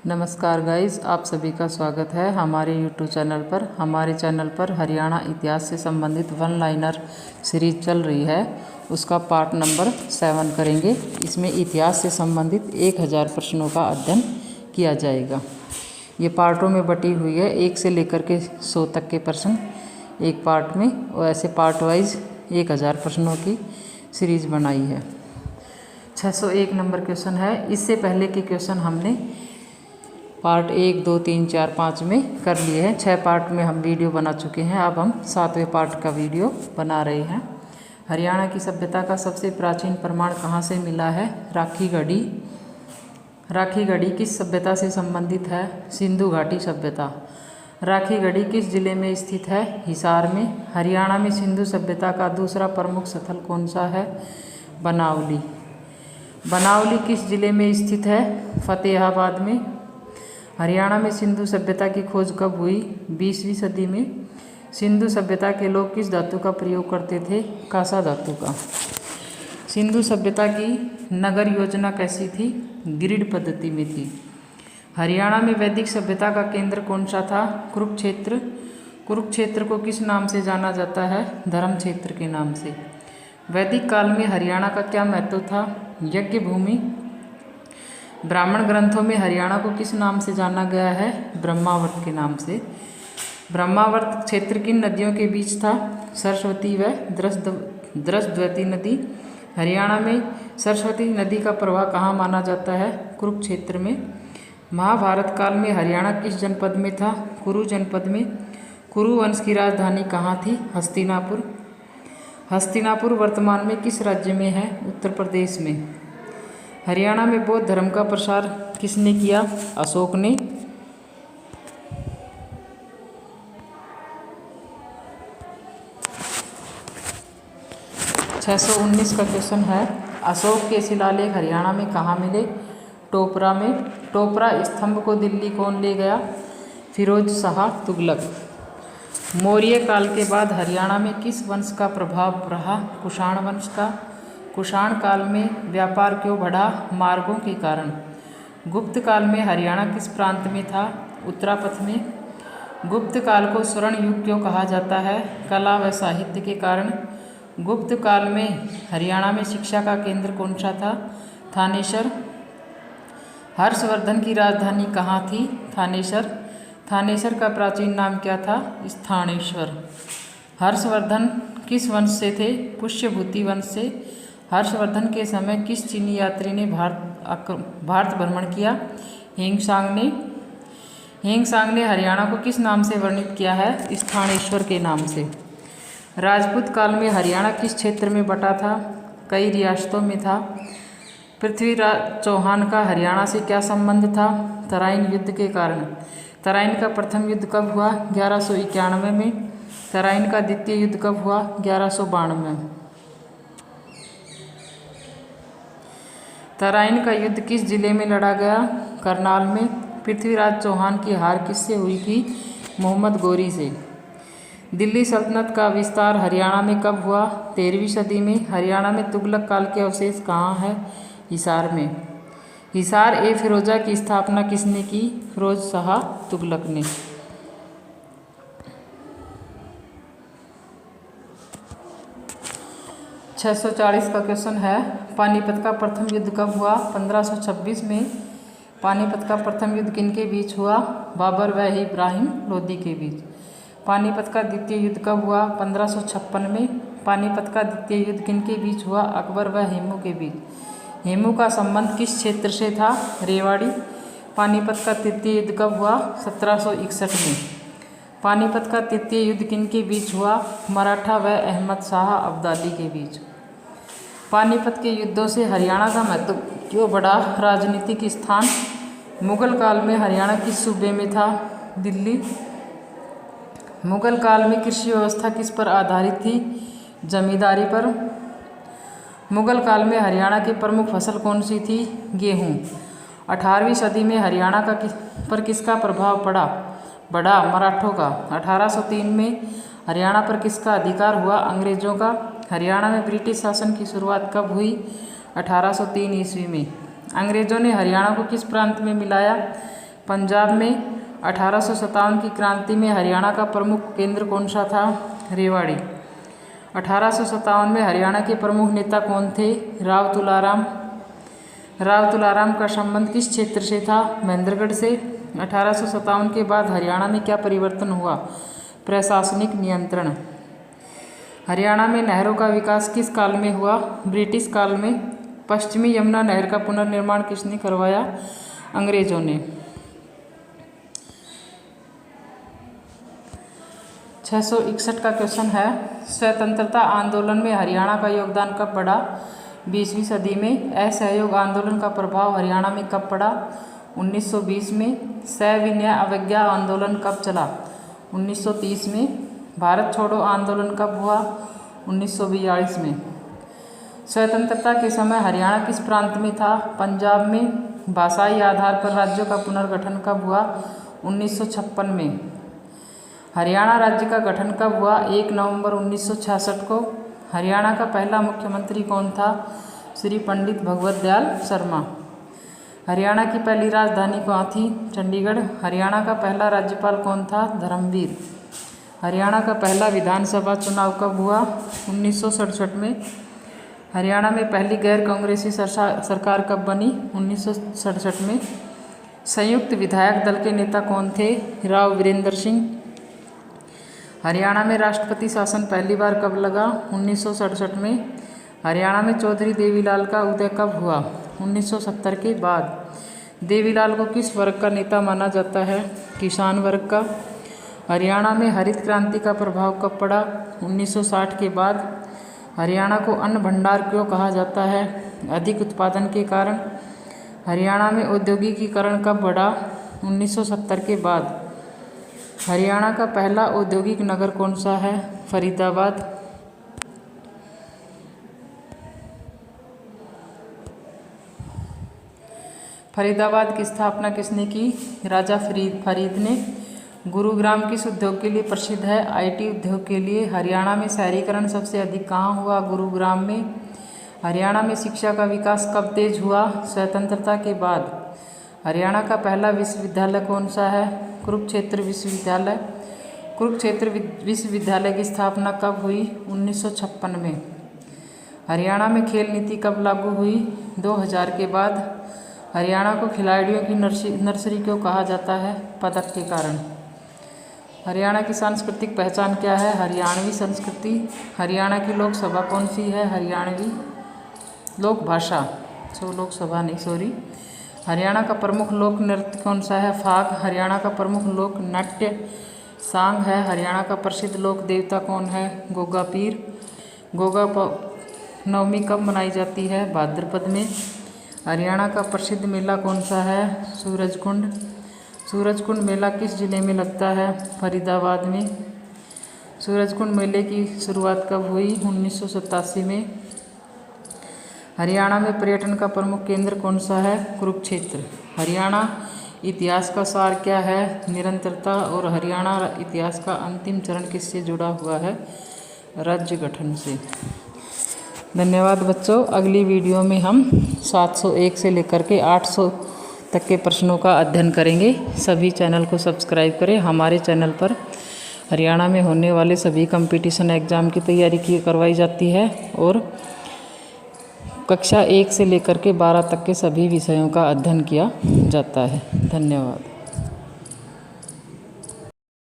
नमस्कार गाइस, आप सभी का स्वागत है हमारे यूट्यूब चैनल पर। हमारे चैनल पर हरियाणा इतिहास से संबंधित वन लाइनर सीरीज चल रही है, उसका पार्ट नंबर 7 करेंगे। इसमें इतिहास से संबंधित 1000 प्रश्नों का अध्ययन किया जाएगा। ये पार्टों में बटी हुई है, 1 से लेकर के 100 तक के प्रश्न एक पार्ट में, और ऐसे पार्ट वाइज 1000 प्रश्नों की सीरीज बनाई है। 601 नंबर क्वेश्चन है। इससे पहले के क्वेश्चन हमने पार्ट 1, 2, 3, 4, 5 में कर लिए हैं। 6 पार्ट में हम वीडियो बना चुके हैं। अब हम 7वें पार्ट का वीडियो बना रहे हैं। हरियाणा की सभ्यता का सबसे प्राचीन प्रमाण कहाँ से मिला है? राखी गढ़ी। राखी गढ़ी किस सभ्यता से संबंधित है? सिंधु घाटी सभ्यता। राखी गढ़ी किस जिले में स्थित है? हिसार में। हरियाणा में सिंधु सभ्यता का दूसरा प्रमुख स्थल कौन सा है? बनावली। बनावली किस जिले में स्थित है? फतेहाबाद में। हरियाणा में सिंधु सभ्यता की खोज कब हुई? 20वीं सदी में। सिंधु सभ्यता के लोग किस धातु का प्रयोग करते थे? कांसा धातु का। सिंधु सभ्यता की नगर योजना कैसी थी? ग्रिड पद्धति में थी। हरियाणा में वैदिक सभ्यता का केंद्र कौन सा था? कुरुक्षेत्र। कुरुक्षेत्र को किस नाम से जाना जाता है? धर्म क्षेत्र के नाम से। वैदिक काल में हरियाणा का क्या महत्व था? यज्ञ भूमि। ब्राह्मण ग्रंथों में हरियाणा को किस नाम से जाना गया है? ब्रह्मावर्त के नाम से। ब्रह्मावर्त क्षेत्र किन नदियों के बीच था? सरस्वती व द्रसद्वती नदी। हरियाणा में सरस्वती नदी का प्रवाह कहाँ माना जाता है? कुरुक्षेत्र में। महाभारत काल में हरियाणा किस जनपद में था? कुरु जनपद में। कुरु वंश की राजधानी कहाँ थी? हस्तिनापुर। हस्तिनापुर वर्तमान में किस राज्य में है? उत्तर प्रदेश में। हरियाणा में बौद्ध धर्म का प्रसार किसने किया? अशोक ने। छः सौ 19 का क्वेश्चन है। अशोक के शिलालेख हरियाणा में कहाँ मिले? टोपरा में। टोपरा स्तंभ को दिल्ली कौन ले गया? फिरोज शाह तुगलक। मौर्य काल के बाद हरियाणा में किस वंश का प्रभाव रहा? कुषाण वंश का। कुषाण काल में व्यापार क्यों बढ़ा? मार्गों के कारण। गुप्त काल में हरियाणा किस प्रांत में था? उत्तरापथ में। गुप्त काल को स्वर्ण युग क्यों कहा जाता है? कला व साहित्य के कारण। गुप्त काल में हरियाणा में शिक्षा का केंद्र कौन सा था? थानेसर। हर्षवर्धन की राजधानी कहाँ थी? थानेसर। थानेसर का प्राचीन नाम क्या था? स्थानेश्वर। हर्षवर्धन किस वंश से थे? पुष्यभूति वंश से। हर्षवर्धन के समय किस चीनी यात्री ने भारत भ्रमण किया? हेंगसांग ने। हेंगसांग ने हरियाणा को किस नाम से वर्णित किया है? स्थानेश्वर के नाम से। राजपूत काल में हरियाणा किस क्षेत्र में बटा था? कई रियासतों में था। पृथ्वीराज चौहान का हरियाणा से क्या संबंध था? तराइन युद्ध के कारण। तराइन का प्रथम युद्ध कब हुआ? 1191 में। तराइन का द्वितीय युद्ध कब हुआ? 1192 में। तराइन का युद्ध किस जिले में लड़ा गया? करनाल में। पृथ्वीराज चौहान की हार किससे हुई थी? मोहम्मद गौरी से। दिल्ली सल्तनत का विस्तार हरियाणा में कब हुआ? 13वीं सदी में। हरियाणा में तुगलक काल के अवशेष कहाँ है? हिसार में। हिसार ए फिरोजा की स्थापना किसने की? फिरोज शाह तुगलक ने। छः सौ 40 का क्वेश्चन है। पानीपत का प्रथम युद्ध कब हुआ? 1526 में। पानीपत का प्रथम युद्ध किनके बीच हुआ? बाबर व इब्राहिम लोदी के बीच। पानीपत का द्वितीय युद्ध कब हुआ? 1556 में। पानीपत का द्वितीय युद्ध किनके बीच हुआ? अकबर व हेमू के बीच। हेमू का संबंध किस क्षेत्र से था? रेवाड़ी। पानीपत का तृतीय युद्ध कब हुआ? 1761 में। पानीपत का तृतीय युद्ध किनके बीच हुआ? मराठा व अहमद शाह अब्दाली के बीच। पानीपत के युद्धों से हरियाणा का महत्व क्यों बढ़ा? राजनीतिक स्थान। मुगल काल में हरियाणा किस सूबे में था? दिल्ली। मुगल काल में कृषि व्यवस्था किस पर आधारित थी? जमींदारी पर। मुगल काल में हरियाणा की प्रमुख फसल कौन सी थी? गेहूँ। 18वीं सदी में हरियाणा पर किसका प्रभाव बढ़ा? मराठों का। 1803 में हरियाणा पर किसका अधिकार हुआ? अंग्रेजों का। हरियाणा में ब्रिटिश शासन की शुरुआत कब हुई? 1803 ईस्वी में। अंग्रेजों ने हरियाणा को किस प्रांत में मिलाया? पंजाब में 1857 की क्रांति में हरियाणा का प्रमुख केंद्र कौन सा था? रेवाड़ी। 1857 में हरियाणा के प्रमुख नेता कौन थे? राव तुलाराम। राव तुलाराम का संबंध किस क्षेत्र से था? महेंद्रगढ़ से। 1857 के बाद हरियाणा में क्या परिवर्तन हुआ? प्रशासनिक नियंत्रण। हरियाणा में नहरों का विकास किस काल में हुआ? ब्रिटिश काल में। पश्चिमी यमुना नहर का पुनर्निर्माण किसने करवाया? अंग्रेजों ने। 661 का क्वेश्चन है, स्वतंत्रता आंदोलन में हरियाणा का योगदान कब बढ़ा? 20वीं सदी में। असहयोग आंदोलन का प्रभाव हरियाणा में कब पड़ा? 1920 में। सविनय अवज्ञा आंदोलन कब चला? 1930 में। भारत छोड़ो आंदोलन कब हुआ? 1942 में। स्वतंत्रता के समय हरियाणा किस प्रांत में था? पंजाब में। भाषाई आधार पर राज्यों का पुनर्गठन कब हुआ? 1956 में। हरियाणा राज्य का गठन कब हुआ? 1 नवंबर 1966 को। हरियाणा का पहला मुख्यमंत्री कौन था? श्री पंडित भगवत दयाल शर्मा। हरियाणा की पहली राजधानी कहाँ थी? चंडीगढ़। हरियाणा का पहला राज्यपाल कौन था? धर्मवीर। हरियाणा का पहला विधानसभा चुनाव कब हुआ? 1967 में। हरियाणा में पहली गैर कांग्रेसी सरकार कब बनी? 1967 में। संयुक्त विधायक दल के नेता कौन थे? राव वीरेंद्र सिंह। हरियाणा में राष्ट्रपति शासन पहली बार कब लगा? 1967 में। हरियाणा में चौधरी देवीलाल का उदय कब हुआ? 1970 के बाद। देवीलाल को किस वर्ग का नेता माना जाता है? किसान वर्ग का। हरियाणा में हरित क्रांति का प्रभाव कब पड़ा? 1960 के बाद। हरियाणा को अन्न भंडार क्यों कहा जाता है? अधिक उत्पादन के कारण। हरियाणा में औद्योगिकीकरण कब बढ़ा? 1970 के बाद। हरियाणा का पहला औद्योगिक नगर कौन सा है? फरीदाबाद। फरीदाबाद की स्थापना किसने की? राजा फरीद ने। गुरुग्राम किस उद्योग के लिए प्रसिद्ध है? आईटी उद्योग के लिए। हरियाणा में शहरीकरण सबसे अधिक कहाँ हुआ? गुरुग्राम में। हरियाणा में शिक्षा का विकास कब तेज हुआ? स्वतंत्रता के बाद। हरियाणा का पहला विश्वविद्यालय कौन सा है? कुरुक्षेत्र विश्वविद्यालय। कुरुक्षेत्र विश्वविद्यालय की स्थापना कब हुई? 1956 में। हरियाणा में खेल नीति कब लागू हुई? 2000 के बाद। हरियाणा को खिलाड़ियों की नर्सरी क्यों कहा जाता है? पदक के कारण। हरियाणा की सांस्कृतिक पहचान क्या है? हरियाणवी संस्कृति। हरियाणा की लोकसभा कौन सी है? हरियाणवी लोक भाषा। लोकसभा नहीं, सॉरी। हरियाणा का प्रमुख लोक नृत्य कौन सा है? फाग। हरियाणा का प्रमुख लोक नाट्य सांग है। हरियाणा का प्रसिद्ध लोक देवता कौन है? गोगा पीर। गोगा नवमी कब मनाई जाती है? भाद्रपद में। हरियाणा का प्रसिद्ध मेला कौन सा है? सूरजकुंड। सूरजकुंड मेला किस जिले में लगता है? फरीदाबाद में। सूरजकुंड मेले की शुरुआत कब हुई? 1987 में। हरियाणा में पर्यटन का प्रमुख केंद्र कौन सा है? कुरुक्षेत्र। हरियाणा इतिहास का सार क्या है? निरंतरता। और हरियाणा इतिहास का अंतिम चरण किससे जुड़ा हुआ है? राज्य गठन से। धन्यवाद बच्चों। अगली वीडियो में हम 701 से लेकर के 800 तक के प्रश्नों का अध्ययन करेंगे। सभी चैनल को सब्सक्राइब करें। हमारे चैनल पर हरियाणा में होने वाले सभी कंपटीशन एग्ज़ाम की तैयारी करवाई जाती है और कक्षा 1 से लेकर के 12 तक के सभी विषयों का अध्ययन किया जाता है। धन्यवाद।